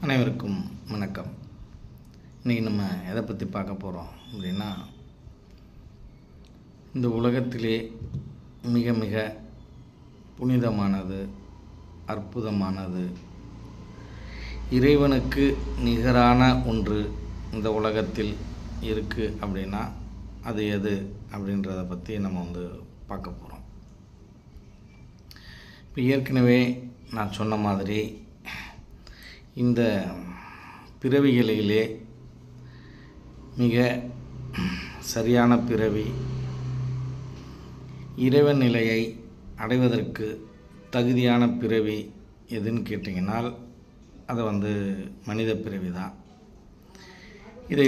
அனைவருக்கும் வணக்கம். இன்றைக்கி நம்ம எதை பற்றி பார்க்க போகிறோம் அப்படின்னா, இந்த உலகத்திலே மிக மிக புனிதமானது, அற்புதமானது, இறைவனுக்கு நிகரான ஒன்று இந்த உலகத்தில் இருக்குது அப்படின்னா அது எது அப்படின்றத பற்றி நம்ம பார்க்க போகிறோம். இப்போ ஏற்கனவே நான் சொன்ன மாதிரி இந்த பிறவிகளிலே மிக சரியான பிறவி, இறைவன் நிலையை அடைவதற்கு தகுதியான பிறவி எதுன்னு கேட்டிங்கனால் அது மனித பிறவி தான். இதை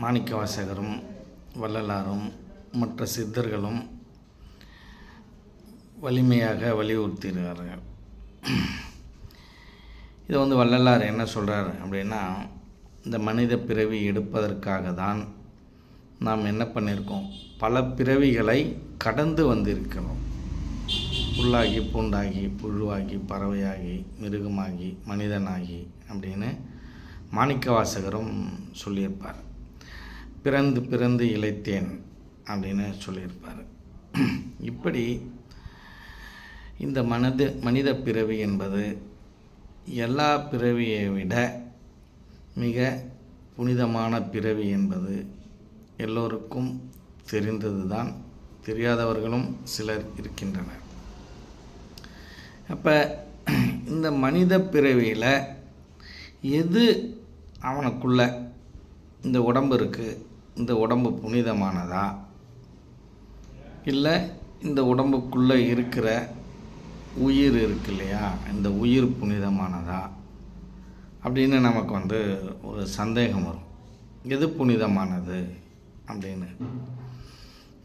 மாணிக்கவாசகரும் வள்ளலாரும் மற்ற சித்தர்களும் வலிமையாக வலியுறுத்தியிருக்கிறார்கள். இதை வள்ளலார் என்ன சொல்கிறார் அப்படின்னா, இந்த மனித பிறவி எடுப்பதற்காக தான் நாம் என்ன பண்ணியிருக்கோம், பல பிறவிகளை கடந்து வந்திருக்கிறோம். புல்லாகி பூண்டாகி புழுவாகி பறவையாகி மிருகமாகி மனிதனாகி அப்படின்னு மாணிக்கவாசகரும் சொல்லியிருப்பார். பிறந்து பிறந்து இளைத்தேன் அப்படின்னு சொல்லியிருப்பார். இப்படி இந்த மனித பிறவி என்பது எல்லா பிறவியை விட மிக புனிதமான பிறவி என்பது எல்லோருக்கும் தெரிந்தது தான். தெரியாதவர்களும் சிலர் இருக்கின்றனர். அப்போ இந்த மனித பிறவியில் எது அவனுக்குள்ள இந்த உடம்பு இருக்குது, இந்த உடம்பு புனிதமானதா, இல்லை இந்த உடம்புக்குள்ளே இருக்கிற உயிர் இருக்கு இல்லையா, இந்த உயிர் புனிதமானதா அப்படின்னு நமக்கு ஒரு சந்தேகம் வரும். எது புனிதமானது அப்படின்னு.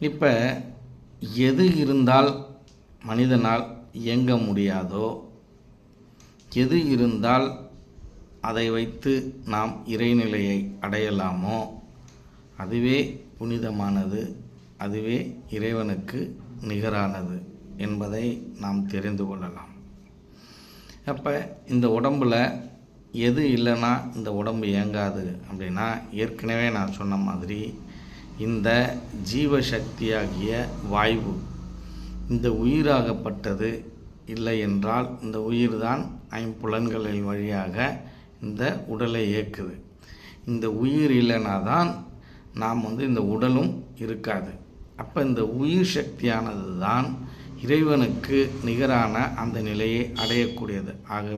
இப்போ எது இருந்தால் மனிதனால் இயங்க முடியாதோ, எது இருந்தால் அதை வைத்து நாம் இறைநிலையை அடையலாமோ அதுவே புனிதமானது, அதுவே இறைவனுக்கு நிகரானது என்பதை நாம் தெரிந்து கொள்ளலாம். அப்போ இந்த உடம்பில் எது இல்லைன்னா இந்த உடம்பு இயங்காது அப்படின்னா, ஏற்கனவே நான் சொன்ன மாதிரி இந்த ஜீவசக்தியாகிய வாயு, இந்த உயிராகப்பட்டது இல்லை என்றால் இந்த உயிர் தான் ஐம்புலன்களின் வழியாக இந்த உடலை இயக்குது. இந்த உயிர் இல்லைனா தான் நாம் இந்த உடலும் இருக்காது. அப்போ இந்த உயிர் சக்தியானது தான் இறைவனுக்கு நிகரான அந்த நிலையை அடையக்கூடியது. ஆக